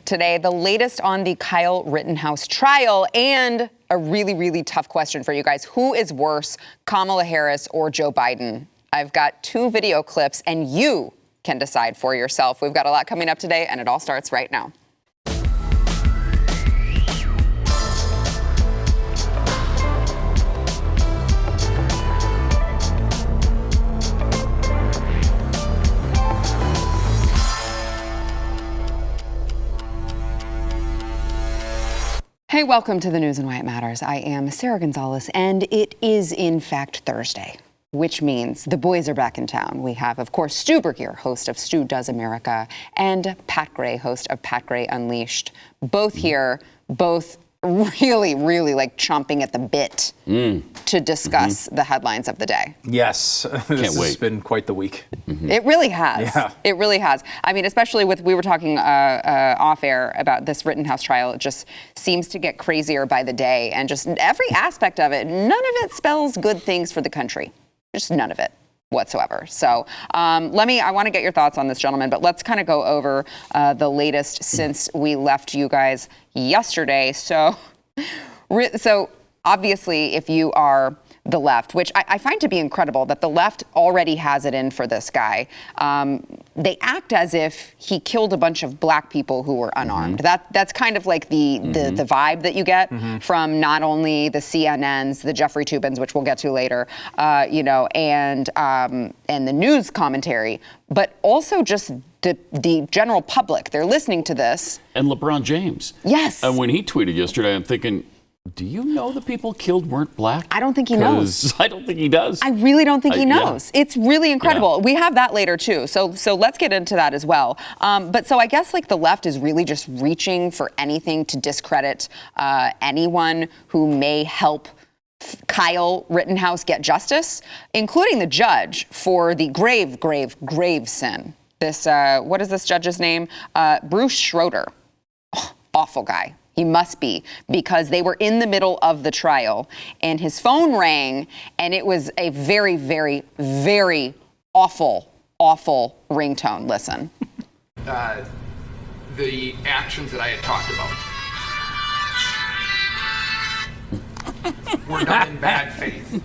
Today, the latest on the Kyle Rittenhouse trial and a really, really tough question for you guys. Who is worse, Kamala Harris or Joe Biden? I've got 2 video clips and you can decide for yourself. We've got a lot coming up today and it all starts right now. Hey, welcome to the News and Why It Matters. I am Sarah Gonzalez, and it is, in fact, Thursday, which means the boys are back in town. We have, of course, Stu Burkier, host of Stu Does America, and Pat Gray, host of Pat Gray Unleashed. Both here, both really, really like chomping at the bit to discuss the headlines of the day. Yes, this has been quite the week. It really has. Yeah. It really has. I mean, especially we were talking off air about this Rittenhouse trial. It just seems to get crazier by the day, and just every aspect of it, none of it spells good things for the country. Just none of it whatsoever. So I want to get your thoughts on this, gentlemen, but let's kind of go over the latest since we left you guys yesterday. So obviously, if you are the left, which I find to be incredible that the left already has it in for this guy. They act as if he killed a bunch of black people who were unarmed. That's kind of like the vibe that you get from not only the CNNs, the Jeffrey Toobins, which we'll get to later, and the news commentary, but also just the general public. They're listening to this. And LeBron James. Yes. And when he tweeted yesterday, I'm thinking, do you know the people killed weren't black? I don't think he knows. I don't think he does. I really don't think he knows. Yeah. It's really incredible. Yeah. We have that later too. So let's get into that as well. But so I guess like the left is really just reaching for anything to discredit anyone who may help Kyle Rittenhouse get justice, including the judge for the grave, grave, grave sin. This, what is this judge's name? Bruce Schroeder. Oh, awful guy. He must be, because they were in the middle of the trial and his phone rang and it was a very, very, very awful, awful ringtone. Listen. The actions that I had talked about were done in bad faith.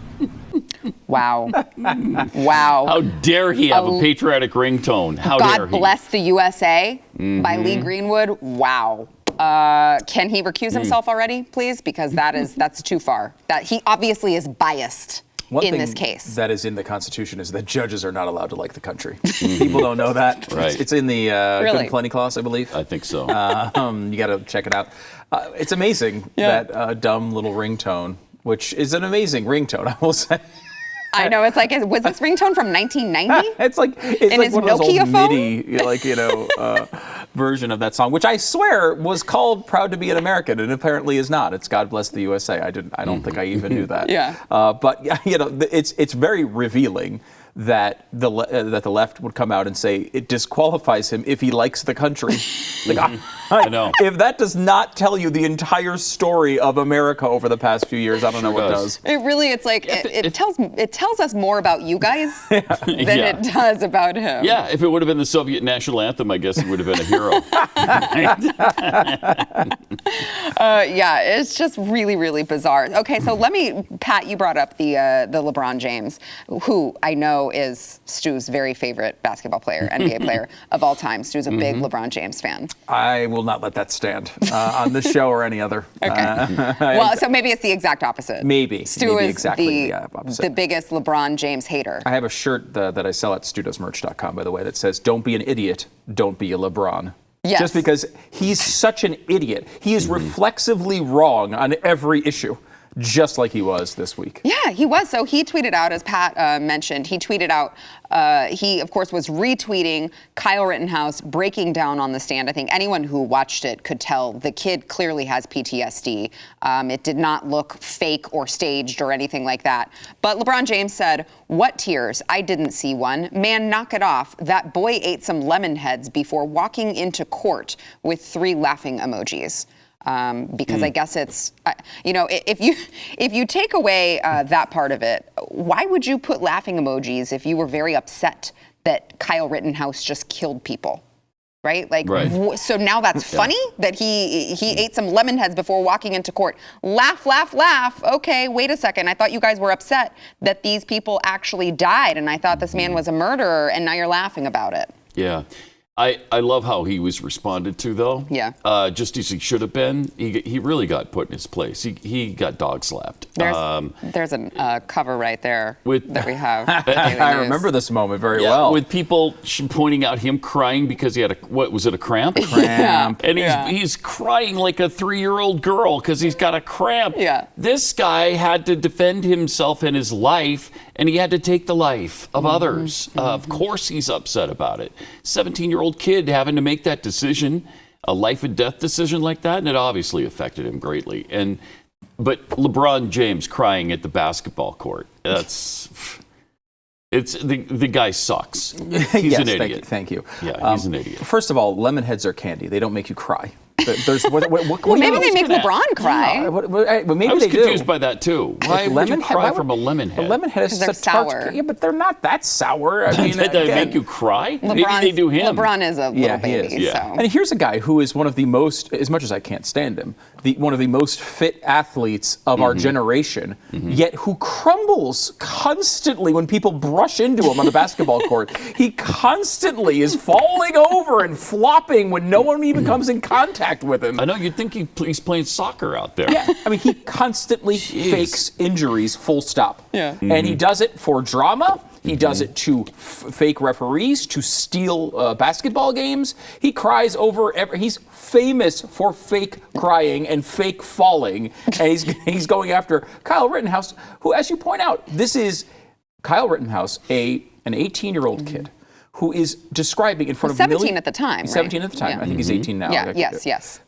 Wow. Wow. How dare he have a patriotic ringtone? How dare he? God Bless the USA by Lee Greenwood. Wow. Can he recuse himself already, please? Because that's too far. That he obviously is biased in this case. That is in the Constitution is that judges are not allowed to like the country. People don't know that. Right. It's in the Really? Good and Plenty clause, I believe. I think so. You got to check it out. It's amazing that dumb little ringtone, which is an amazing ringtone, I will say. I know, it's like, was this ringtone from 1990? It's like one of those Nokia old phone? MIDI, version of that song, which I swear was called "Proud to Be an American" and apparently is not. It's "God Bless the USA." I don't think I even knew that. Yeah. But it's very revealing that the left would come out and say it disqualifies him if he likes the country. Like, I know. If that does not tell you the entire story of America over the past few years, I don't know what does. It really, it's like it tells us more about you guys than it does about him. Yeah, if it would have been the Soviet national anthem, I guess he would have been a hero. It's just really, really bizarre. Okay, so Pat, you brought up the LeBron James, who I know is Stu's very favorite basketball player, NBA player of all time. Stu's a big LeBron James fan. I will not let that stand on this show or any other. Okay. Well, so maybe it's the exact opposite. Maybe. Stu is exactly the opposite. The biggest LeBron James hater. I have a shirt that I sell at studosmerch.com, by the way, that says, "Don't be an idiot, don't be a LeBron." Yes. Just because he's such an idiot. He is reflexively wrong on every issue. Just like he was this week. Yeah, he was. So he tweeted out, as Pat mentioned, he tweeted out, he, of course, was retweeting Kyle Rittenhouse breaking down on the stand. I think anyone who watched it could tell the kid clearly has PTSD. It did not look fake or staged or anything like that. But LeBron James said, "What tears? I didn't see one. Man, knock it off. That boy ate some lemon heads before walking into court," with 3 laughing emojis. Because I guess it's, if you take away that part of it, why would you put laughing emojis if you were very upset that Kyle Rittenhouse just killed people? right? Like, Right. so now that's funny that he ate some lemon heads before walking into court. Laugh, laugh, laugh. Okay, wait a second. I thought you guys were upset that these people actually died, and I thought this man was a murderer, and now you're laughing about it. Yeah. I love how he was responded to, though. Yeah. Just as he should have been. He really got put in his place. He got dog slapped. There's a cover right there that we have. I remember this moment very well. With people pointing out him crying because he had a cramp? Cramp. And he's crying like a 3-year-old girl because he's got a cramp. Yeah. This guy had to defend himself and his life, and he had to take the life of others. Of course he's upset about it. 17-year-old kid having to make that decision, a life and death decision like that, and it obviously affected him greatly. But LeBron James crying at the basketball court, the guy sucks. He's an idiot. Thank you. Yeah, he's an idiot. First of all, lemon heads are candy. They don't make you cry. Well, maybe they make LeBron cry. Maybe I was they confused do. by that too. Why would you cry from a lemon head? A lemon head is Because they're sour. Yeah, but they're not that sour. I mean, Did they again, make you cry? Maybe they do him. LeBron is a little baby. He is. So. And here's a guy who is one of the most, as much as I can't stand him, one of the most fit athletes of our generation, yet who crumbles constantly when people brush into him on the basketball court. He constantly is falling over and flopping when no one even comes in contact with him. I know, you'd think he's playing soccer out there. Yeah, I mean, he constantly fakes injuries, full stop. Yeah. And he does it for drama. He does it to fake referees, to steal basketball games. He cries over he's famous for fake crying and fake falling. And he's going after Kyle Rittenhouse, who, as you point out, this is Kyle Rittenhouse, an 18-year-old kid who is describing in front of 17 at the time. 17 at the time. Yeah. I think he's 18 now. Yeah. Yes.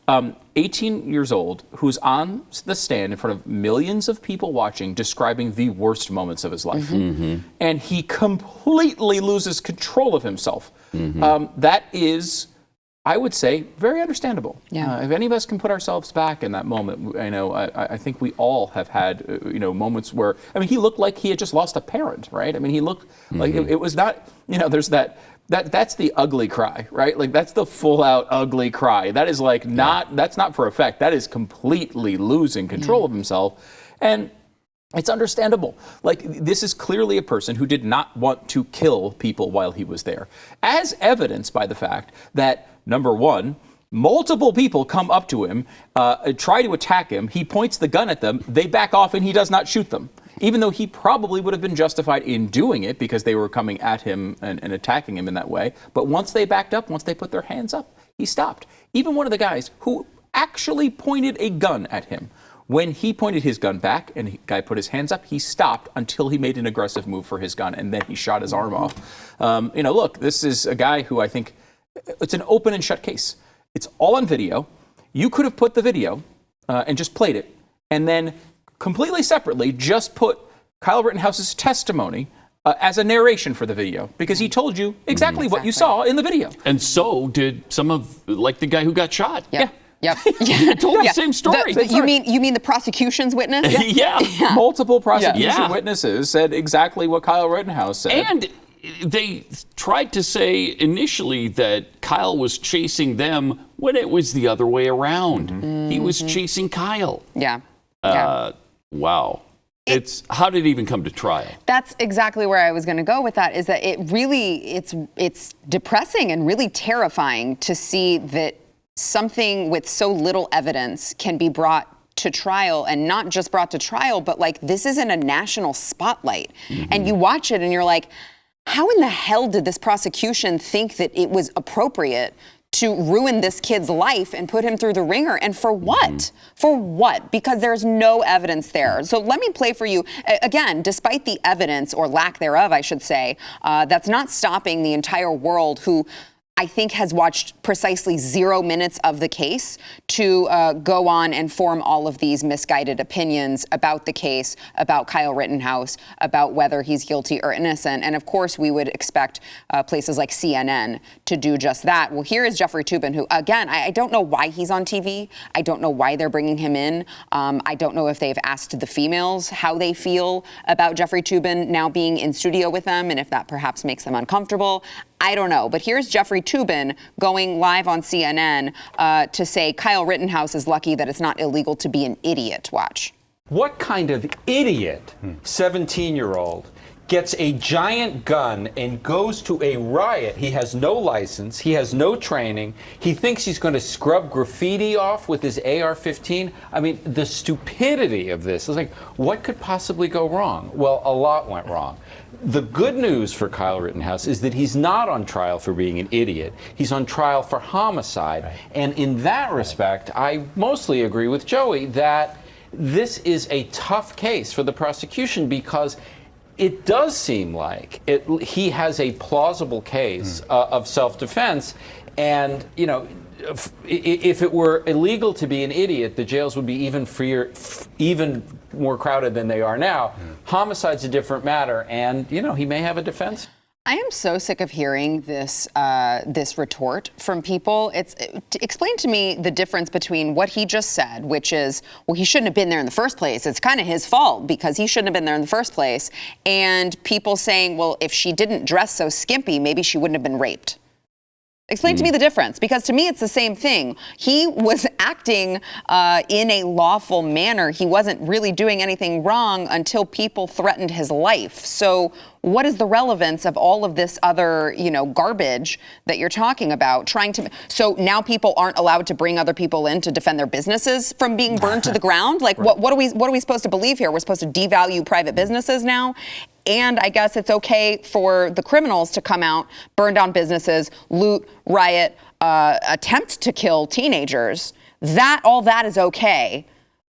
18 years old, who's on the stand in front of millions of people watching, describing the worst moments of his life. And he completely loses control of himself. That is, I would say, very understandable. Yeah. If any of us can put ourselves back in that moment, I think we all have had, moments where, I mean, he looked like he had just lost a parent, right? I mean, he looked like it was not, there's that's the ugly cry, right? Like, that's the full out ugly cry. That is like that's not for effect. That is completely losing control of himself. And it's understandable. Like, this is clearly a person who did not want to kill people while he was there, as evidenced by the fact that, number one, multiple people come up to him, try to attack him. He points the gun at them. They back off, and he does not shoot them, even though he probably would have been justified in doing it because they were coming at him and attacking him in that way. But once they backed up, once they put their hands up, he stopped. Even one of the guys who actually pointed a gun at him, when he pointed his gun back and the guy put his hands up, he stopped until he made an aggressive move for his gun, and then he shot his arm off. Look, this is a guy who I think it's an open and shut case. It's all on video. You could have put the video and just played it, and then completely separately just put Kyle Rittenhouse's testimony as a narration for the video, because he told you exactly what you saw in the video. And so did some of, like, the guy who got shot. Yep. He told the same story. You mean the prosecution's witness? Yeah. Multiple prosecution witnesses said exactly what Kyle Rittenhouse said. And they tried to say initially that Kyle was chasing them when it was the other way around. He was chasing Kyle. Yeah. Wow. How did it even come to trial? That's exactly where I was going to go with that, is that it's depressing and really terrifying to see that something with so little evidence can be brought to trial, and not just brought to trial, but like, this is in a national spotlight. And you watch it and you're like, how in the hell did this prosecution think that it was appropriate to ruin this kid's life and put him through the ringer? And for what? For what? Because there's no evidence there. So let me play for you, again, despite the evidence, or lack thereof, I should say, that's not stopping the entire world, who I think has watched precisely 0 minutes of the case, to go on and form all of these misguided opinions about the case, about Kyle Rittenhouse, about whether he's guilty or innocent. And of course, we would expect places like CNN to do just that. Well, here is Jeffrey Toobin, who, again, I don't know why he's on TV. I don't know why they're bringing him in. I don't know if they've asked the females how they feel about Jeffrey Toobin now being in studio with them, and if that perhaps makes them uncomfortable. I don't know. But here's Jeffrey Toobin going live on CNN to say Kyle Rittenhouse is lucky that it's not illegal to be an idiot. Watch. What kind of idiot 17-year-old gets a giant gun and goes to a riot? He has no license. He has no training. He thinks he's going to scrub graffiti off with his AR-15. I mean, the stupidity of this is like, what could possibly go wrong? Well, a lot went wrong. The good news for Kyle Rittenhouse is that he's not on trial for being an idiot. He's on trial for homicide. Right. And in that respect, I mostly agree with Joey that this is a tough case for the prosecution because it does seem like he has a plausible case of self-defense. And, you know, if it were illegal to be an idiot, the jails would be even freer, even more crowded than they are now. Homicide's a different matter. And, you know, he may have a defense. I am so sick of hearing this this retort from people. Explain to me the difference between what he just said, which is, well, he shouldn't have been there in the first place. It's kind of his fault because he shouldn't have been there in the first place. And people saying, well, if she didn't dress so skimpy, maybe she wouldn't have been raped. Explain to me the difference, because to me it's the same thing. He was acting in a lawful manner. He wasn't really doing anything wrong until people threatened his life. So what is the relevance of all of this other, you know, garbage that you're talking about? So now people aren't allowed to bring other people in to defend their businesses from being burned to the ground? Like, right. what are we supposed to believe here? We're supposed to devalue private businesses now? And I guess it's okay for the criminals to come out, burn down businesses, loot, riot, attempt to kill teenagers. All that is okay.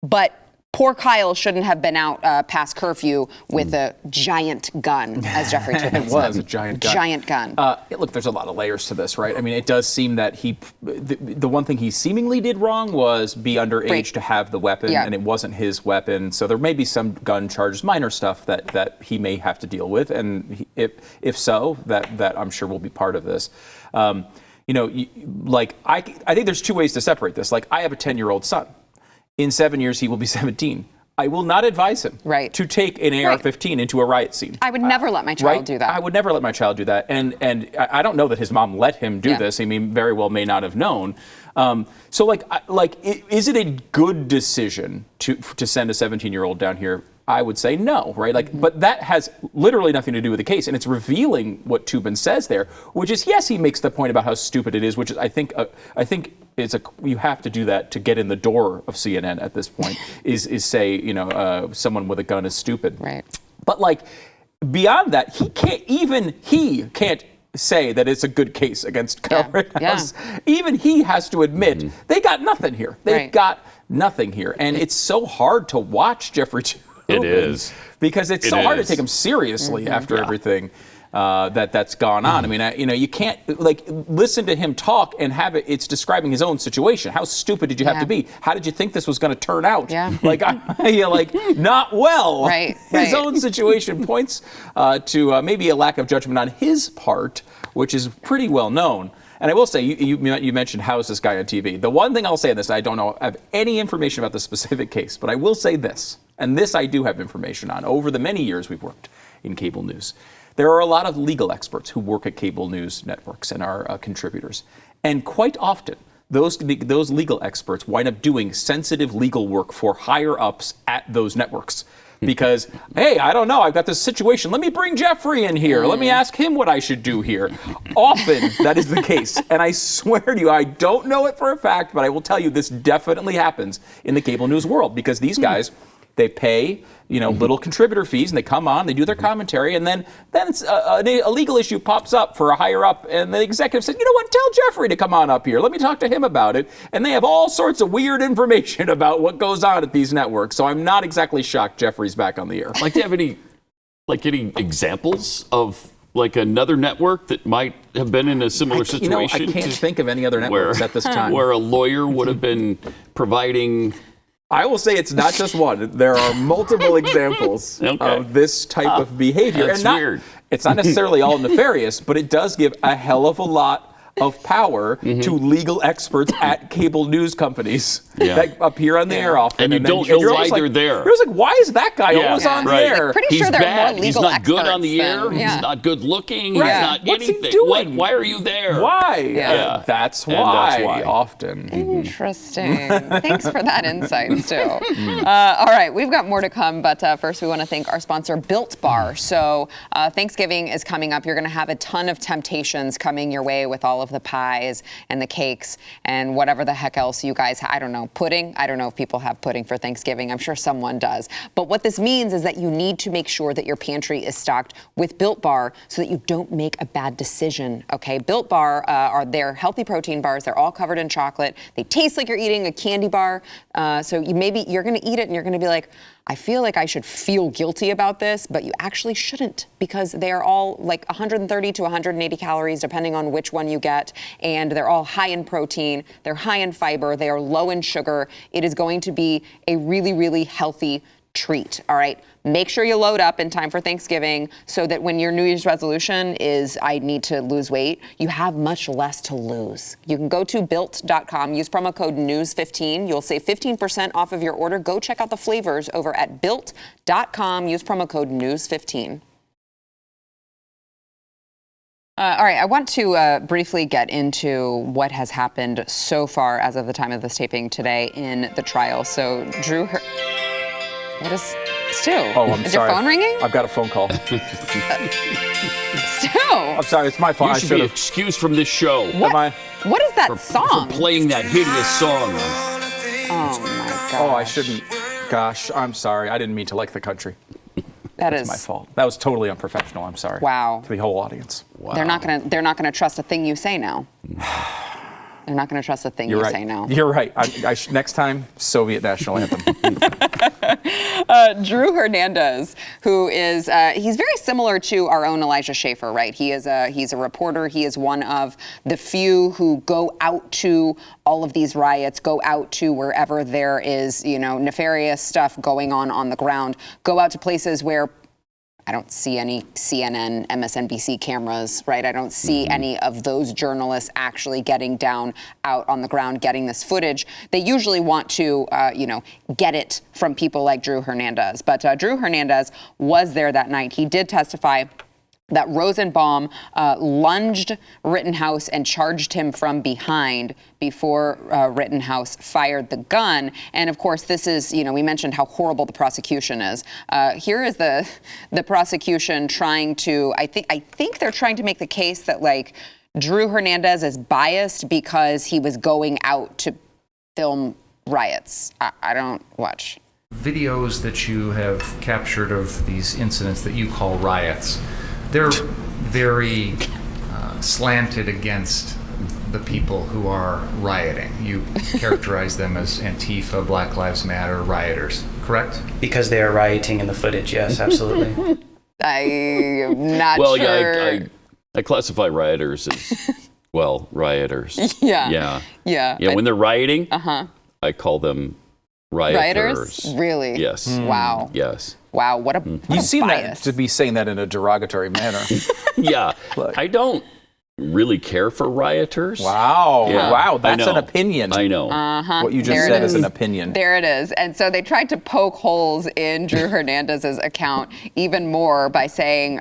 But poor Kyle shouldn't have been out past curfew with a giant gun, as Jeffrey Toobin said. It was a giant gun. Giant gun. Look, there's a lot of layers to this, right? I mean, it does seem that the one thing he seemingly did wrong was be underage to have the weapon, and it wasn't his weapon. So there may be some gun charges, minor stuff that he may have to deal with, and if so, that I'm sure will be part of this. You know, I think there's two ways to separate this. Like, I have a 10-year-old son. In 7 years, he will be 17. I will not advise him to take an AR-15 into a riot scene. I would never let my child do that. I would never let my child do that. And I don't know that his mom let him do this. I mean, very well may not have known. So, is it a good decision to send a 17-year-old down here? I would say no, right? But that has literally nothing to do with the case, and it's revealing what Toobin says there, which is, yes, he makes the point about how stupid it is, which is, I think you have to do that to get in the door of CNN at this point. is say, you know, someone with a gun is stupid, right? But beyond that, he can't say that it's a good case against Kyle Rittenhouse. Even he has to admit they got nothing here. They've got nothing here, and it's so hard to watch Jeffrey Toobin. It is. Because it's so hard to take him seriously after everything that's gone on. I mean, you can't listen to him talk and have it's describing his own situation. How stupid did you have to be? How did you think this was going to turn out? Yeah. Not well. Right. His own situation points to maybe a lack of judgment on his part, which is pretty well known. And I will say, you mentioned, how is this guy on TV? The one thing I'll say in this, I don't have any information about the specific case, but I will say this, and this I do have information on. Over the many years we've worked in cable news, there are a lot of legal experts who work at cable news networks and are contributors. And quite often, those legal experts wind up doing sensitive legal work for higher-ups at those networks. Because, hey, I don't know, I've got this situation. Let me bring Jeffrey in here. Let me ask him what I should do here. Often, that is the case. And I swear to you, I don't know it for a fact, but I will tell you this definitely happens in the cable news world. Because these guys, they pay, little contributor fees, and they come on, they do their commentary, and then a legal issue pops up for a higher up, and the executive says, you know what, tell Jeffrey to come on up here. Let me talk to him about it. And they have all sorts of weird information about what goes on at these networks. So I'm not exactly shocked Jeffrey's back on the air. Do you have any examples of another network that might have been in a similar situation? I can't think of any other networks at this time. Where a lawyer would have been providing... I will say it's not just one. There are multiple examples of this type of behavior. That's weird. It's not necessarily all nefarious, but it does give a hell of a lot of power to legal experts at cable news companies. that appear on the air often. And you don't you're know why always they're there. You're always like, why is that guy always on the air? Like, pretty He's sure there bad. are more He's legal not good on the experts air. than- He's not good looking. Right. He's not What's he anything. doing? Why are you there? Why? Yeah. That's And why. that's why. Often. Interesting. Thanks for that insight, Stu. All right, we've got more to come, but first we want to thank our sponsor, Built Bar. So Thanksgiving is coming up. You're going to have a ton of temptations coming your way with all of the pies and the cakes and whatever the heck else you guys I don't know, pudding. I don't know if people have pudding for Thanksgiving. I'm sure someone does. But what this means is that you need to make sure that your pantry is stocked with Built Bar so that you don't make a bad decision, okay? Built Bar are their healthy protein bars. They're all covered in chocolate. They taste like you're eating a candy bar. So you're going to eat it and you're going to be like, I feel like I should feel guilty about this, but you actually shouldn't because they are all like 130 to 180 calories depending on which one you get, and they're all high in protein, they're high in fiber, they are low in sugar. It is going to be a really, really healthy treat, all right? Make sure you load up in time for Thanksgiving so that when your New Year's resolution is, I need to lose weight, you have much less to lose. You can go to built.com, use promo code NEWS15. You'll save 15% off of your order. Go check out the flavors over at built.com. Use promo code NEWS15. All right, I want to briefly get into what has happened so far as of the time of this taping today in the trial. So, Drew... What is... Stu, Oh, I'm is sorry. your phone ringing? I've got a phone call. Stu! I'm sorry, it's my phone. You I should be should've- excused from this show. What? What is that For song? playing that hideous song. Oh my god. Oh, I shouldn't. Gosh, I'm sorry. I didn't mean to like the country. That It's is my fault. That was totally unprofessional. I'm sorry. Wow. To the whole audience. Wow. They're not gonna trust a thing you say now. They're not gonna trust a thing You're you right. say now. You're right. Next time, Soviet national anthem. Drew Hernandez, who is he's very similar to our own Elijah Schaffer, right? He's a reporter. He is one of the few who go out to all of these riots, go out to wherever there is, nefarious stuff going on the ground, go out to places where I don't see any CNN, MSNBC cameras, right? I don't see any of those journalists actually getting down out on the ground, getting this footage. They usually want to, get it from people like Drew Hernandez. But Drew Hernandez was there that night. He did testify that Rosenbaum lunged Rittenhouse and charged him from behind before Rittenhouse fired the gun. And of course, this is, we mentioned how horrible the prosecution is. Here is the prosecution trying to, I think they're trying to make the case that Drew Hernandez is biased because he was going out to film riots. I don't watch. Videos that you have captured of these incidents that you call riots, they're very slanted against the people who are rioting. You characterize them as Antifa, Black Lives Matter rioters, correct? Because they are rioting in the footage, yes, absolutely. I'm not Well, sure. yeah, I classify rioters as, rioters. Yeah. Yeah, when they're rioting, I call them rioters. Really? Yes. Wow. Yes. Wow. What a You seem bias. to be saying that in a derogatory manner. Yeah. Look. I don't really care for rioters. Wow. Yeah. Wow. I That's know. an opinion. I know. What you just There it said is is. an opinion. There it is. And so they tried to poke holes in Drew Hernandez's account even more by saying,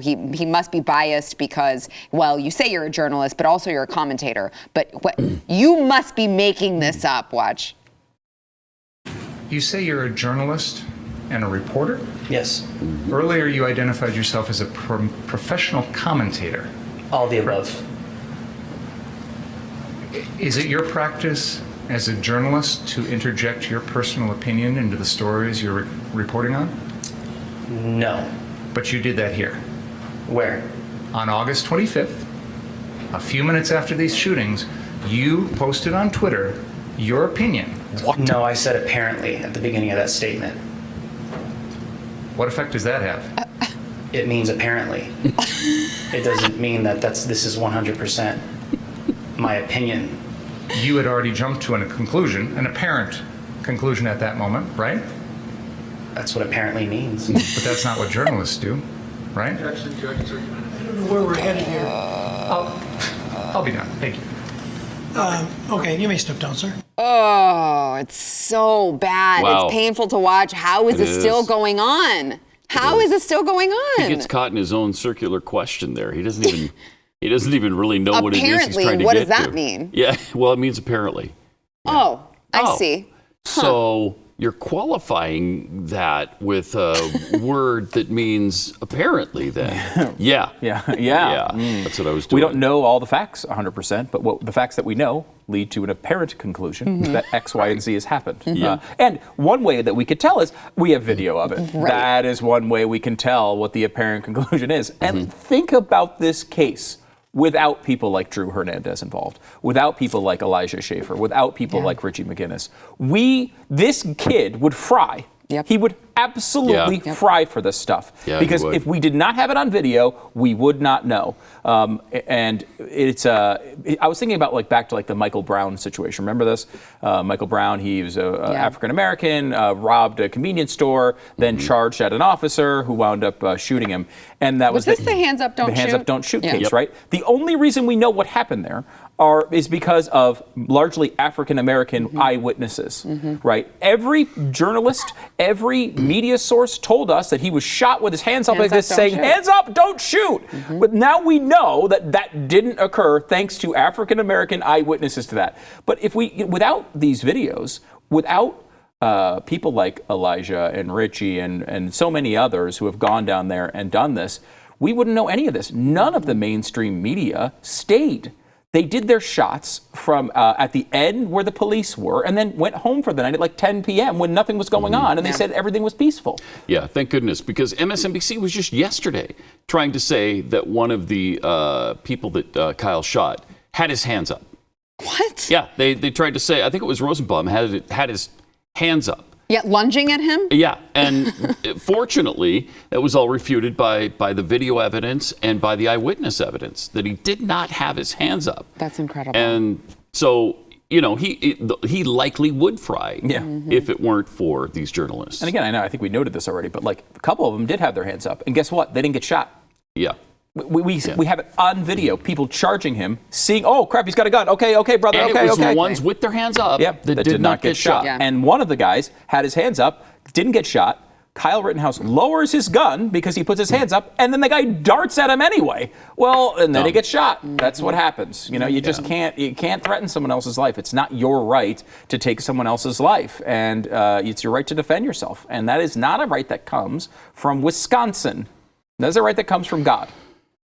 he must be biased because, well, you say you're a journalist, but also you're a commentator. But you must be making this up. Watch. You say you're a journalist and a reporter? Yes, Earlier you identified yourself as a professional commentator. all the above. Is it your practice as a journalist to interject your personal opinion into the stories you're reporting on? No. But you did that here. Where? On August 25th, a few minutes after these shootings, you posted on Twitter your opinion. No, I said apparently at the beginning of that statement. What effect does that have? It means apparently. It doesn't mean that this is 100% my opinion. You had already jumped to a conclusion, an apparent conclusion at that moment, right? That's what apparently means. But that's not what journalists do, right? I don't know where we're headed here. I'll be done. Thank you. Okay, you may step down, sir. Oh, it's so bad. Wow. It's painful to watch. How is It this still is. going on? How is this still going on? He gets caught in his own circular question there. He doesn't even really know what it is he's Apparently, trying to what get does that to. mean? Yeah, well, it means apparently. Oh, I Oh. see. So you're qualifying that with a word that means apparently then. Yeah. Yeah. That's what I was doing. We don't know all the facts 100%, but the facts that we know lead to an apparent conclusion that X, Y, and Z has happened. And one way that we could tell is we have video of it. Right. That is one way we can tell what the apparent conclusion is. And think about this case without people like Drew Hernandez involved, without people like Elijah Schaffer, without people like Richie McGinnis. This kid would fry. Yep. He would absolutely fry for this stuff. Yeah, because he would. if we did not have it on video, we would not know. And it's I was thinking about back to the Michael Brown situation. Remember this? Michael Brown, he was African American, robbed a convenience store, then charged at an officer who wound up shooting him. And that was this the hands up, don't the hands shoot? up, don't shoot Yeah. case, Yep. right? The only reason we know what happened there is because of largely African American eyewitnesses, right? Every journalist, every media source told us that he was shot with his hands up like this, don't saying, shoot. "Hands up, don't shoot." But now we know that that didn't occur thanks to African American eyewitnesses to that. But without these videos, without people like Elijah and Richie and so many others who have gone down there and done this, we wouldn't know any of this. None of the mainstream media stayed. They did their shots from at the end where the police were and then went home for the night at 10 p.m. when nothing was going on, and they said everything was peaceful. Yeah, thank goodness, because MSNBC was just yesterday trying to say that one of the people that Kyle shot had his hands up. What? Yeah, they tried to say, I think it was Rosenbaum, had his hands up. Yeah, lunging at him? Yeah, and fortunately, that was all refuted by the video evidence and by the eyewitness evidence that he did not have his hands up. That's incredible. And so, he likely would fry if it weren't for these journalists. And again, I think we noted this already, but a couple of them did have their hands up, and guess what? They didn't get shot. Yeah. We have it on video, people charging him, seeing, oh crap, he's got a gun. Okay, brother, And okay, it was okay. the ones with their hands up Yep, that did not get shot. Yeah. And one of the guys had his hands up, didn't get shot. Kyle Rittenhouse lowers his gun because he puts his hands up, and then the guy darts at him anyway. Well, and then he gets shot. That's what happens. You just can't threaten someone else's life. It's not your right to take someone else's life, and it's your right to defend yourself. And that is not a right that comes from Wisconsin. That's a right that comes from God.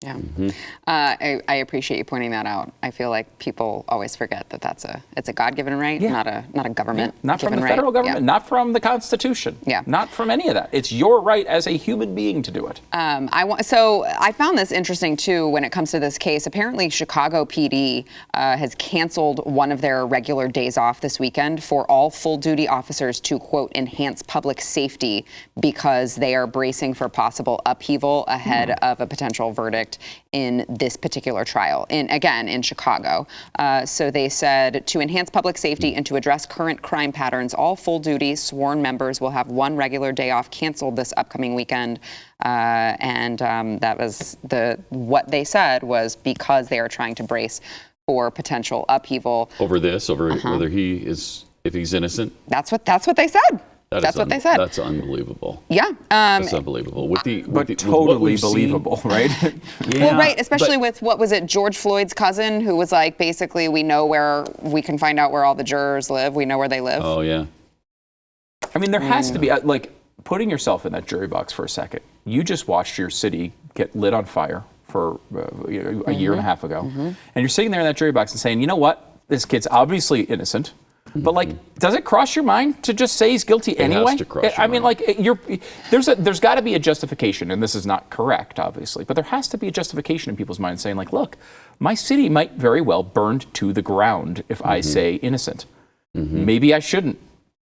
Yeah, I appreciate you pointing that out. I feel like people always forget that it's a God-given right, not a government. Not from the right. federal government, Yeah. not from the Constitution, Yeah. not from any of that. It's your right as a human being to do it. So I found this interesting too when it comes to this case. Apparently, Chicago PD has canceled one of their regular days off this weekend for all full-duty officers to, quote, enhance public safety because they are bracing for possible upheaval ahead of a potential verdict in this particular trial, in Chicago. So they said to enhance public safety and to address current crime patterns, all full-duty sworn members will have one regular day off canceled this upcoming weekend. That was what they said was because they are trying to brace for potential upheaval. Over whether if he's innocent. That's what they said. That's what they said. That's unbelievable. Yeah. That's unbelievable. But totally believable, right? Well, right, especially with, what was it, George Floyd's cousin, who was like, basically, we can find out where all the jurors live. We know where they live. Oh, yeah. I mean, there has to be, putting yourself in that jury box for a second. You just watched your city get lit on fire for a year and a half ago. And you're sitting there in that jury box and saying, you know what? This kid's obviously innocent. But does it cross your mind to just say he's guilty anyway? It has to cross your mind. There's got to be a justification, and this is not correct, obviously, but there has to be a justification in people's minds saying, look, my city might very well burn to the ground if I say innocent. Maybe I shouldn't.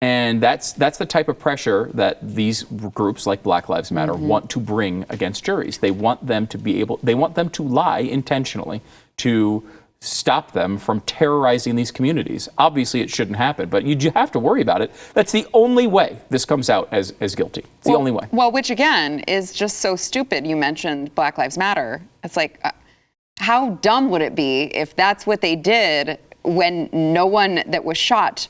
And that's the type of pressure that these groups like Black Lives Matter want to bring against juries. They want them to lie intentionally to stop them from terrorizing these communities. Obviously, it shouldn't happen, but you have to worry about it. That's the only way this comes out as guilty. It's the only way. Well, which again is just so stupid. You mentioned Black Lives Matter. It's like, how dumb would it be if that's what they did when no one that was shot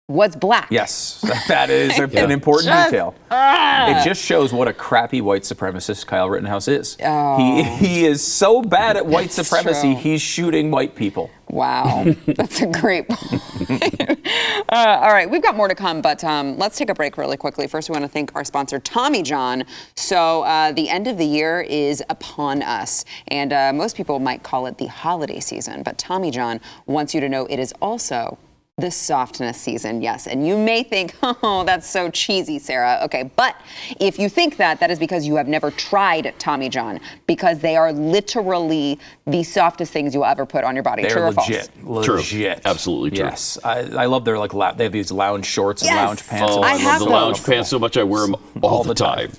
was black. Yes, that is an important detail. It just shows what a crappy white supremacist Kyle Rittenhouse is. He is so bad at white supremacy, he's shooting white people. Wow, that's a great point. All right, we've got more to come, but let's take a break really quickly. First, we want to thank our sponsor, Tommy John. So the end of the year is upon us, and most people might call it the holiday season, but Tommy John wants you to know it is also the softness season, yes. And you may think, oh, that's so cheesy, Sarah. Okay, but if you think that, that is because you have never tried Tommy John, because they are literally the softest things you'll ever put on your body. They're True or legit. false? Legit. True. Absolutely true. Yes. I love their they have these lounge shorts and Yes. lounge pants. Oh, I I have love the lounge those. pants so much I wear them all the time.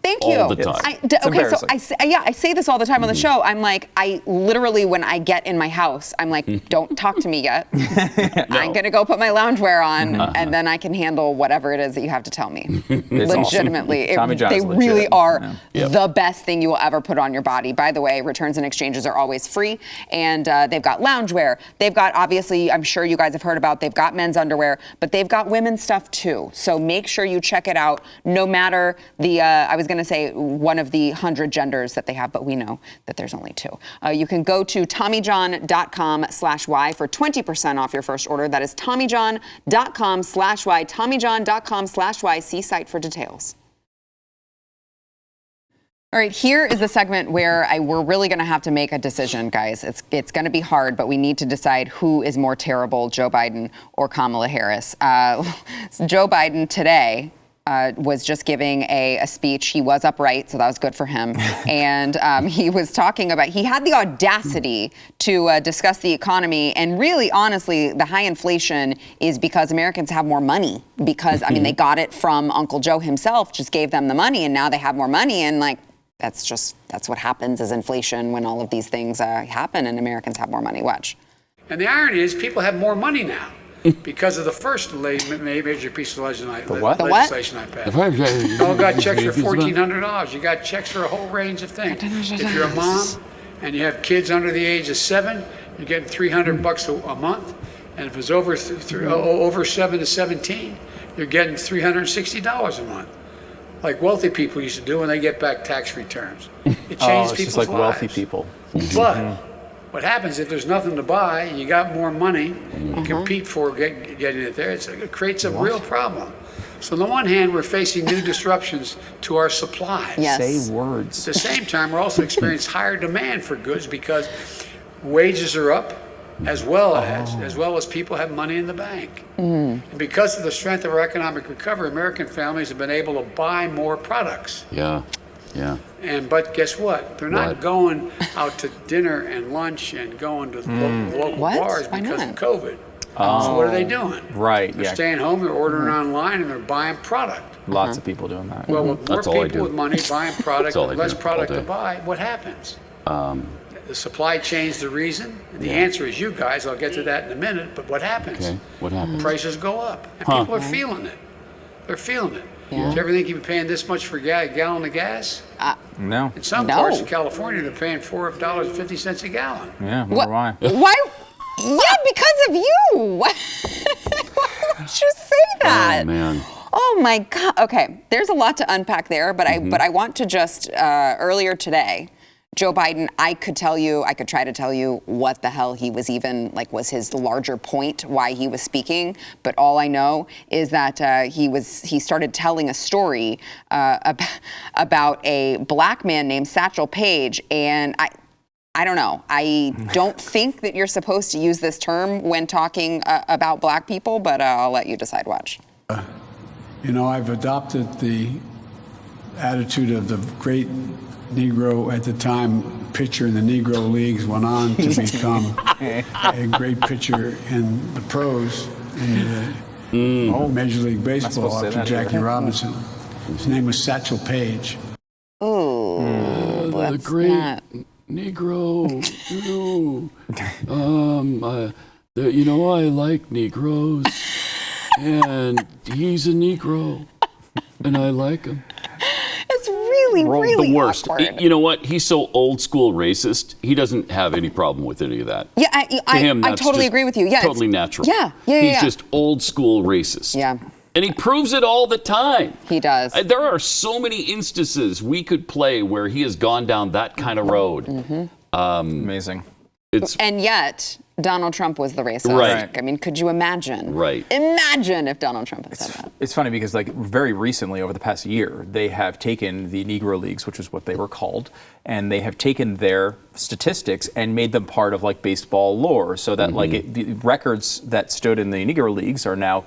Thank you. All the time. Okay, so embarrassing. I say this all the time on the show. I'm like, I literally, when I get in my house, I'm like, don't talk to me yet. I'm going to go put my loungewear on, and then I can handle whatever it is that you have to tell me. Legitimately. Tommy John they is legit. really are Yeah. the best thing you will ever put on your body. By the way, returns and exchanges are always free, and they've got loungewear. They've got, obviously, I'm sure you guys have heard about, they've got men's underwear, but they've got women's stuff too. So make sure you check it out, no matter the, I was going to say one of the 100 genders that they have, but we know that there's only 2. You can go to TommyJohn.com/Y for 20% off your first order. That is TommyJohn.com/Y, TommyJohn.com/Y. See site for details. All right, here is the segment where we're really going to have to make a decision, guys. It's going to be hard, but we need to decide who is more terrible, Joe Biden or Kamala Harris. Joe Biden today was just giving a speech. He was upright, so that was good for him. And he was talking about, he had the audacity to discuss the economy. And really, honestly, the high inflation is because Americans have more money. Because, I mean, they got it from Uncle Joe himself, just gave them the money, and now they have more money. And like, that's what happens is inflation when all of these things happen and Americans have more money. Watch. And the irony is people have more money now. Because of the first major piece of legislation I passed. You all got checks for $1,400. You got checks for a whole range of things. If you're a mom and you have kids under the age of 7, you're getting $300 a month. And if it's over 7 to 17, you're getting $360 a month. Like wealthy people used to do when they get back tax returns. It changed people's just like lives. wealthy people. But what happens if there's nothing to buy, you got more money, you compete for getting it there, it creates a real problem. So on the one hand, we're facing new disruptions to our supplies. Yes. Say words. At the same time, we're also experiencing higher demand for goods because wages are up as well as people have money in the bank. And because of the strength of our economic recovery, American families have been able to buy more products. Yeah. But guess what? They're not going out to dinner and lunch and going to local bars because of COVID. So what are they doing? Right. They're staying home, they're ordering online, and they're buying product. Lots of people doing that. Well, with more people with money buying product and less product to day. buy, what happens? The supply chain's the reason. And the answer is you guys. I'll get to that in a minute. But what happens? Okay. What happens? Prices go up. And people are feeling it. They're feeling it. Do you ever think you've been paying this much for a gallon of gas? No. In some parts of California, they're paying $4.50 a gallon. Yeah, why? Why? Yeah, because of you. Why would you say that? Oh, man. Oh my God. Okay, there's a lot to unpack there, but I want to just earlier today, Joe Biden, I could try to tell you what the hell he was even, like, was his larger point, why he was speaking. But all I know is that he started telling a story about a black man named Satchel Paige. And I don't know. I don't think that you're supposed to use this term when talking about black people, but I'll let you decide. Watch. I've adopted the attitude of the great Negro at the time pitcher in the Negro Leagues, went on to become a great pitcher in the pros in the Major League Baseball after Jackie Robinson. His name was Satchel Paige. The great Negro. I like Negroes, and he's a Negro, and I like him. It's really really, really the worst. awkward. You know what? He's so old school racist. He doesn't have any problem with any of that. Yeah, I totally agree with you. Yeah, totally natural. Yeah. He's just old school racist. Yeah. And he proves it all the time. He does. There are so many instances we could play where he has gone down that kind of road. Amazing. And yet, Donald Trump was the racist. Right. I mean, could you imagine? Right. Imagine if Donald Trump had said that. It's funny because, like, very recently, over the past year, they have taken the Negro Leagues, which is what they were called, and they have taken their statistics and made them part of, like, baseball lore, so that the records that stood in the Negro Leagues now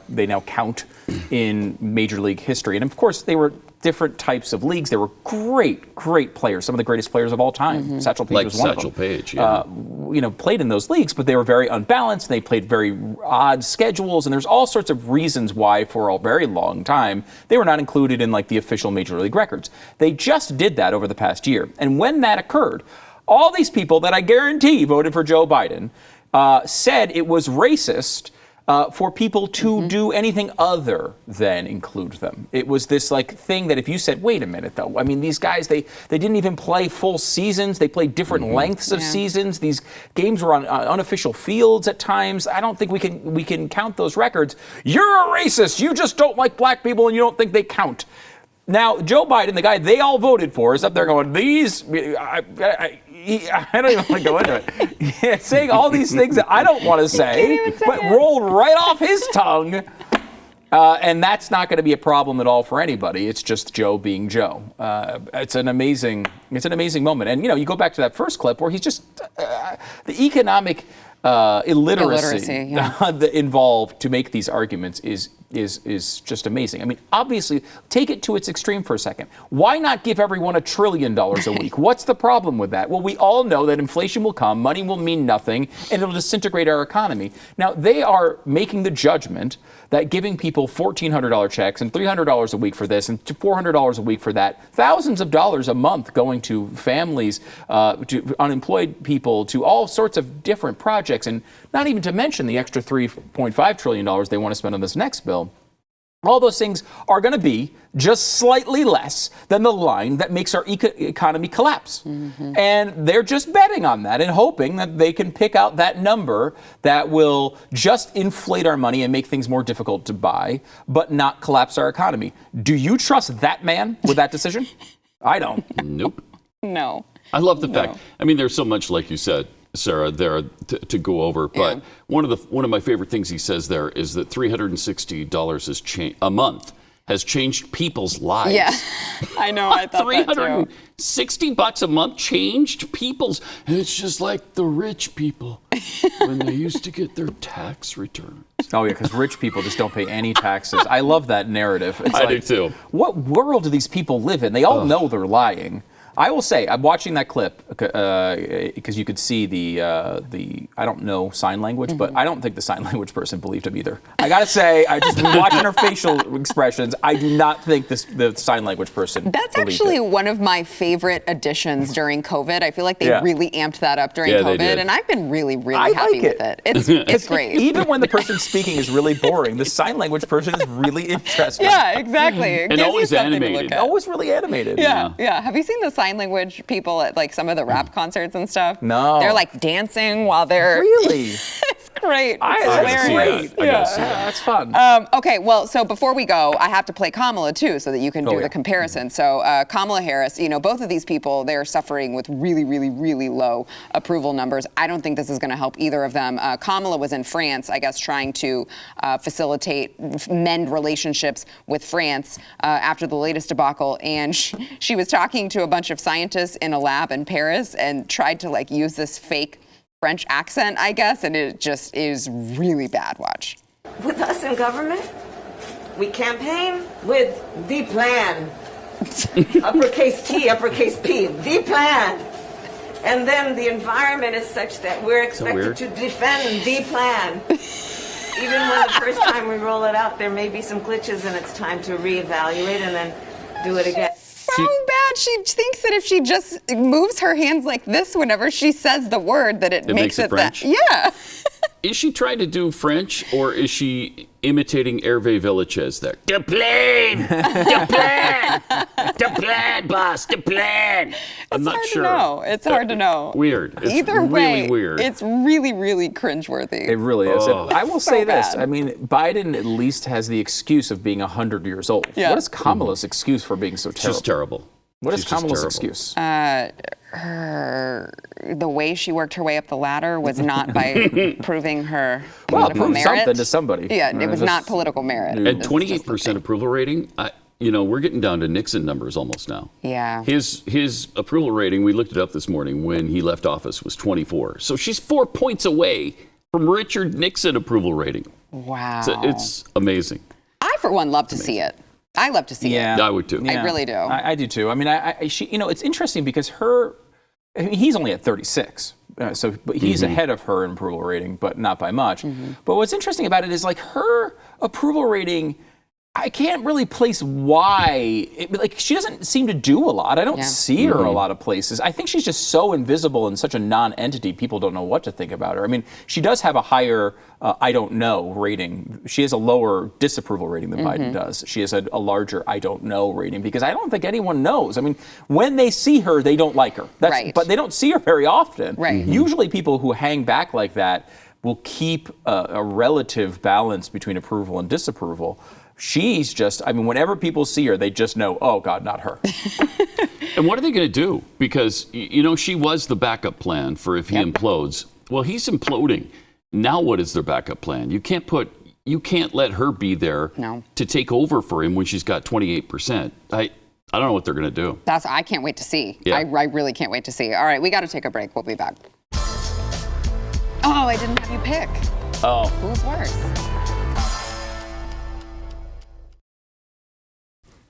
count in Major League history. And of course, they were different types of leagues. They were great players, some of the greatest players of all time. Satchel Paige was one of them. Satchel Paige, yeah. Played in those leagues, but they were very unbalanced. They played very odd schedules, and there's all sorts of reasons why, for a very long time, they were not included in, like, the official Major League records. They just did that over the past year, and when that occurred, all these people that I guarantee voted for Joe Biden said it was racist for people to do anything other than include them. It was this, like, thing that if you said, wait a minute, though, I mean, these guys, they didn't even play full seasons. They played different lengths of seasons. These games were on unofficial fields at times. I don't think we can count those records. You're a racist. You just don't like black people and you don't think they count. Now, Joe Biden, the guy they all voted for, is up there going, I don't even want to go into it. Saying all these things that I don't want to say, but rolled right off his tongue. And that's not going to be a problem at all for anybody. It's just Joe being Joe. It's an amazing moment. And, you go back to that first clip where he's just the economic illiteracy involved to make these arguments is just amazing. I mean, obviously, take it to its extreme for a second. Why not give everyone $1 trillion a week? What's the problem with that? Well, we all know that inflation will come, money will mean nothing, and it'll disintegrate our economy. Now, they are making the judgment that giving people $1,400 checks and $300 a week for this and $400 a week for that, thousands of dollars a month going to families, to unemployed people, to all sorts of different projects, and not even to mention the extra $3.5 trillion they want to spend on this next bill. All those things are going to be just slightly less than the line that makes our economy collapse. And they're just betting on that and hoping that they can pick out that number that will just inflate our money and make things more difficult to buy, but not collapse our economy. Do you trust that man with that decision? I don't. Nope. No. I love the fact. I mean, there's so much, like you said, Sarah, there to go over. But one of my favorite things he says there is that $360 a month has changed people's lives. Yeah, I know. I thought that too. $360 a month changed people's. And it's just like the rich people when they used to get their tax returns. Oh, yeah, because rich people just don't pay any taxes. I love that narrative. It's I do too. What world do these people live in? They all know they're lying. I will say, I'm watching that clip because you could see the I don't know sign language, but I don't think the sign language person believed him either. I gotta say, I just watching her facial expressions, I do not think the sign language person. That's actually one of my favorite additions during COVID. I feel like they really amped that up during COVID, and I've been really happy with it. It's great. Even when the person speaking is really boring, the sign language person is really interesting. Yeah, exactly. It and always animated. Always really animated. Yeah. Have you seen the sign language people at like some of the rap concerts and stuff? No. They're like dancing while they're really. It's great. It's hilarious. That's fun. Okay, well, so before we go, I have to play Kamala too, so that you can do the comparison. So Kamala Harris, both of these people, they're suffering with really low approval numbers. I don't think this is going to help either of them. Kamala was in France, I guess, trying to mend relationships with France after the latest debacle, and she was talking to a bunch of scientists in a lab in Paris and tried to use this fake French accent, I guess, and it just is really bad. Watch. With us in government, we campaign with the plan. Uppercase T, uppercase P, the plan. And then the environment is such that we're expected to defend the plan. Even when the first time we roll it out, there may be some glitches and it's time to reevaluate and then do it again. So bad. She thinks that if she just moves her hands like this whenever she says the word, that it makes it French. Yeah. is she trying to do French, or is she imitating Hervé Villachez there? The plane! The plane! The plane, boss! The plane! I'm not sure. It's hard to know. Weird. It's Either way, really weird. it's really, really cringeworthy. It really is. Oh. And I will say this. bad. I mean, Biden at least has the excuse of being 100 years old. Yeah. What is Kamala's excuse for being so terrible? She's terrible. What is She's just Kamala's terrible. excuse? The way she worked her way up the ladder was not by proving her political prove merit. something to somebody. Yeah, it was not political merit. And It's just 28% the approval rating, we're getting down to Nixon numbers almost now. Yeah. His approval rating, we looked it up this morning when he left office, was 24. So she's 4 points away from Richard Nixon approval rating. Wow. So it's amazing. I, for one, love to see it. I love to see it. I would too. I really do. I do too. I mean, she, it's interesting because he's only at 36. But he's ahead of her in approval rating, but not by much. But what's interesting about it is like her approval rating, I can't really place why. She doesn't seem to do a lot. I don't see her a lot of places. I think she's just so invisible and such a non-entity, people don't know what to think about her. I mean, she does have a higher I don't know rating. She has a lower disapproval rating than Biden does. She has a larger I don't know rating because I don't think anyone knows. I mean, when they see her, they don't like her. But they don't see her very often. Right. Usually people who hang back like that will keep a relative balance between approval and disapproval. She's just, I mean, whenever people see her, they just know, oh, God, not her. And what are they going to do? Because, she was the backup plan for if he implodes. Well, he's imploding. Now what is their backup plan? You can't let her be there to take over for him when she's got 28%. I don't know what they're going to do. I can't wait to see. Yeah. I really can't wait to see. All right, we got to take a break. We'll be back. Oh, I didn't have you pick. Oh. Who's worse?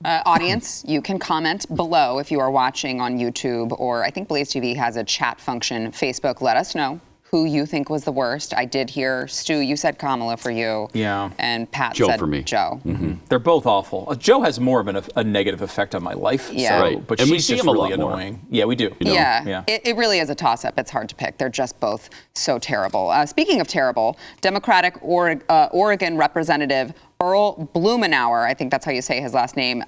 Audience, you can comment below if you are watching on YouTube, or I think BlazeTV has a chat function. Facebook, let us know who you think was the worst. I did hear, Stu, you said Kamala for you. Yeah. And Pat Joe said for me. Joe. They're both awful. Joe has more of a negative effect on my life. Yeah. Right. But And we she's see just him a really lot more. annoying. Yeah, we do. Yeah. It really is a toss-up. It's hard to pick. They're just both so terrible. Speaking of terrible, Democratic Oregon Representative Earl Blumenauer, I think that's how you say his last name,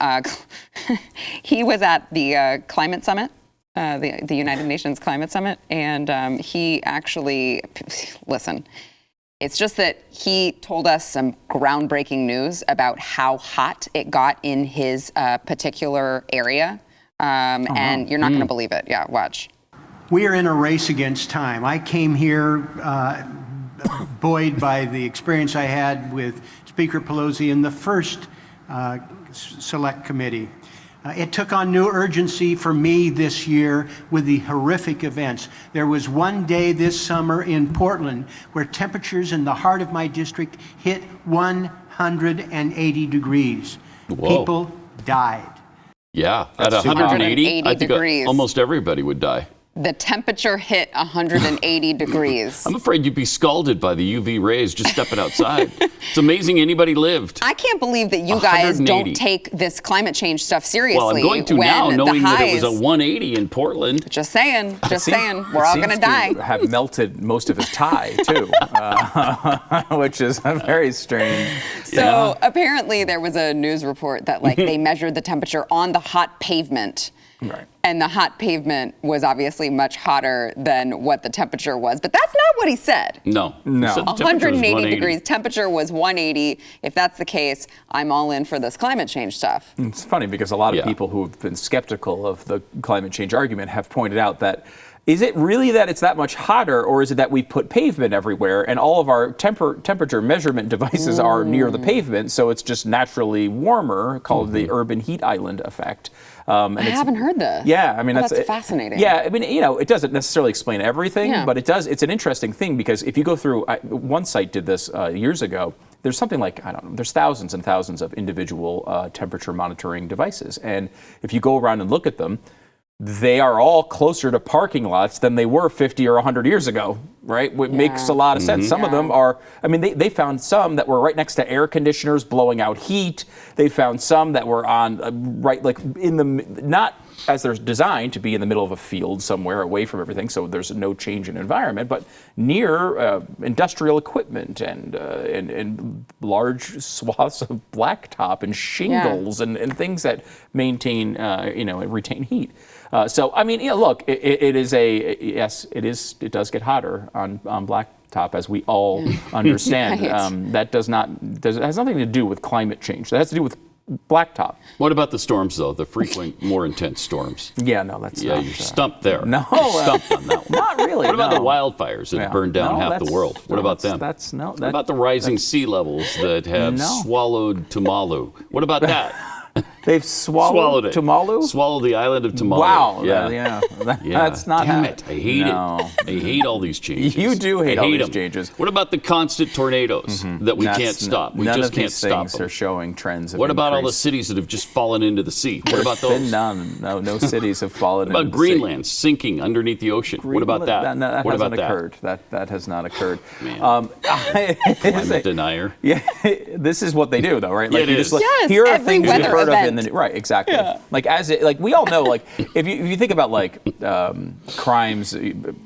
he was at the climate summit, the United Nations Climate Summit, and he actually, listen, it's just that he told us some groundbreaking news about how hot it got in his particular area, and you're not going to believe it. Yeah, watch. We are in a race against time. I came here buoyed by the experience I had with Speaker Pelosi in the first select committee. It took on new urgency for me this year with the horrific events. There was one day this summer in Portland where temperatures in the heart of my district hit 180 degrees. Whoa. People died. Yeah, at That's 180, I think degrees. almost everybody would die. The temperature hit 180 degrees. I'm afraid you'd be scalded by the UV rays just stepping outside. It's amazing anybody lived. I can't believe that you guys 180. don't take this climate change stuff seriously. Well, I'm going to when now, the knowing that it was highs- a 180 in Portland. Just saying, we're It all seems gonna die. have melted most of his tie too, which is very strange. So apparently there was a news report that they measured the temperature on the hot pavement. Right. And the hot pavement was obviously much hotter than what the temperature was. But that's not what he said. No. No. He said the temperature was 180 degrees. Temperature was 180. If that's the case, I'm all in for this climate change stuff. It's funny because a lot of people who have been skeptical of the climate change argument have pointed out that is it really that it's that much hotter, or is it that we put pavement everywhere and all of our temperature measurement devices are near the pavement, so it's just naturally warmer, called the urban heat island effect. I haven't heard this. Yeah, I mean, that's fascinating. Yeah, I mean, it doesn't necessarily explain everything, Yeah. but it does. It's an interesting thing because if you go through, one site did this years ago. There's something like, I don't know, there's thousands and thousands of individual temperature monitoring devices, and if you go around and look at them, they are all closer to parking lots than they were 50 or 100 years ago, right? Which makes a lot of sense. Some of them are, I mean, they found some that were right next to air conditioners blowing out heat. They found some that were on, right, like in the, not as they're designed to be in the middle of a field somewhere away from everything, so there's no change in environment, but near industrial equipment and large swaths of blacktop and shingles and things that maintain, retain heat. So, I mean, look, it does get hotter on blacktop, as we all understand. Right. That has nothing to do with climate change. That has to do with blacktop. What about the storms, though? The frequent, more intense storms? Yeah, no, that's not. Yeah, you're stumped there. No, stumped on that one. Not really. What about no. the wildfires that burned down half the world? What about them? What about the rising sea levels that have swallowed Tuvalu? What about that? They've swallowed it. Tuvalu? Swallowed the island of Tuvalu. Wow. Yeah. That's not. Damn it. I hate it. I hate all these changes. You do hate all these them. changes. What about the constant tornadoes that we can't stop? We just can't stop them. None of these things are showing trends of What about all the increase. cities that have just fallen into the sea? What about those? None. No cities have fallen into the sea. What about Greenland sinking underneath the ocean? What about that? That what hasn't about occurred. That has not occurred. Man. Climate denier. Yeah, this is what they do, though, right? Like, you just, here are things you've heard of in the right. Exactly. Yeah. Like we all know, like if you think about crimes,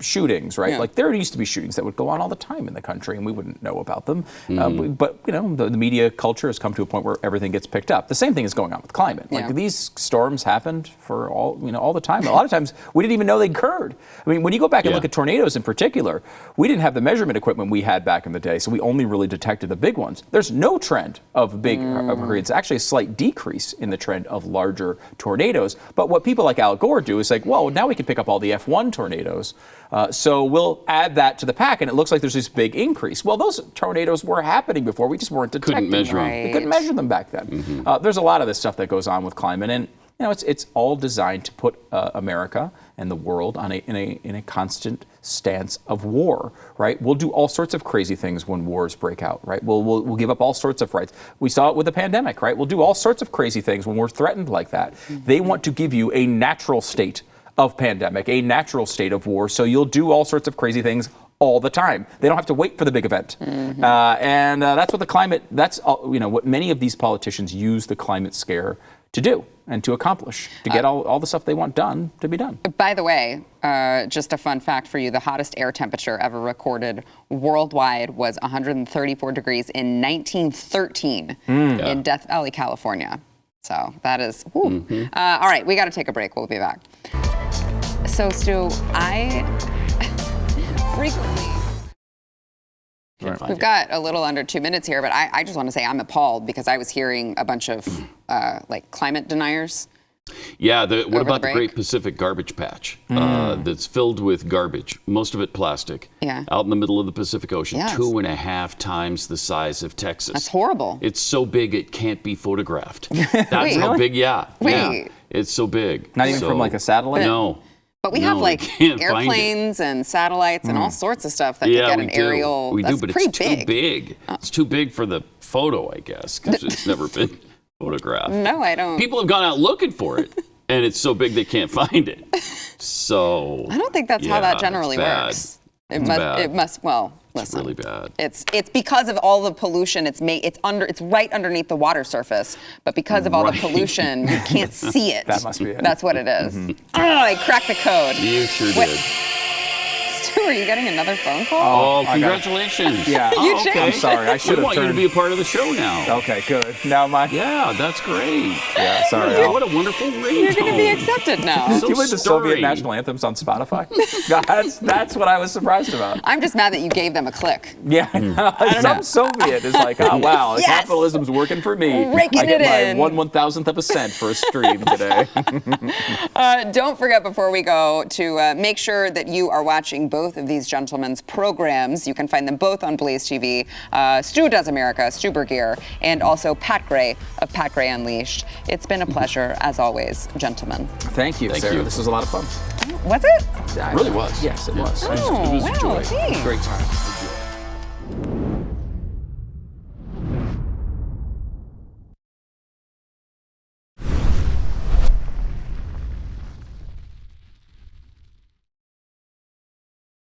shootings, right? Yeah. Like there used to be shootings that would go on all the time in the country, and we wouldn't know about them. But the media culture has come to a point where everything gets picked up. The same thing is going on with climate. Like these storms happened for all the time. A lot of times we didn't even know they occurred. I mean, when you go back and look at tornadoes in particular, we didn't have the measurement equipment we had back in the day, so we only really detected the big ones. There's no trend of big hurricanes. Actually, a slight decrease in the trend of larger tornadoes. But what people like Al Gore do is like, well, now we can pick up all the F1 tornadoes, so we'll add that to the pack, and it looks like there's this big increase. Well, those tornadoes were happening before. We just weren't detecting them. We couldn't measure them back then. There's a lot of this stuff that goes on with climate, and it's all designed to put America and the world in a constant stance of war, right? We'll do all sorts of crazy things when wars break out, right? We'll give up all sorts of rights. We saw it with the pandemic, right? We'll do all sorts of crazy things when we're threatened like that. They want to give you a natural state of pandemic, a natural state of war, so you'll do all sorts of crazy things all the time. They don't have to wait for the big event. And that's what the climate, what many of these politicians use the climate scare to do and to accomplish, to get all the stuff they want done to be done. By the way, just a fun fact for you, the hottest air temperature ever recorded worldwide was 134 degrees in 1913 in Death Valley, California. So that is, all right, we got to take a break. We'll be back. So, Stu, I frequently... We've got a little under 2 minutes here, but I just want to say I'm appalled because I was hearing a bunch of climate deniers. Yeah, what about the Great Pacific Garbage Patch that's filled with garbage, most of it plastic, out in the middle of the Pacific Ocean, 2.5 times the size of Texas. That's horrible. It's so big it can't be photographed. That's how big, yeah. It's so big. Not even from like a satellite? No. But we have like airplanes and satellites and all sorts of stuff that can get an aerial. We that's do, but pretty it's too big. It's too big for the photo, I guess, because it's never been photographed. No, I don't. People have gone out looking for it, and it's so big they can't find it. So I don't think that's how that generally works. It must. Well, listen. It's really bad. It's because of all the pollution. It's right underneath the water surface, but because of all the pollution, you can't see it. That must be it. That's what it is. Oh, I cracked the code. You sure did. Stu, are you getting another phone call? Oh, congratulations. Yeah. You changed. I'm sorry. I should have want you to be a part of the show now. Okay, good. Now Yeah, that's great. Yeah, sorry. What a wonderful ringtone. You're going to be accepted now. Do you play the Soviet national anthems on Spotify? That's what I was surprised about. I'm just mad that you gave them a click. Yeah, some Soviet is like, oh wow, capitalism's working for me. Raking I get it my in. 1/1000th of a cent for a stream today. Don't forget before we go to make sure that you are watching both of these gentlemen's programs. You can find them both on BlazeTV. Stu Does America, Stu Burgier, and also Pat Gray of Pat Gray Unleashed. It's been a pleasure, as always, gentlemen. Thank you, Sarah. This was a lot of fun. Was it? It really was. Yes, it was. It was a joy. Thanks. Great time.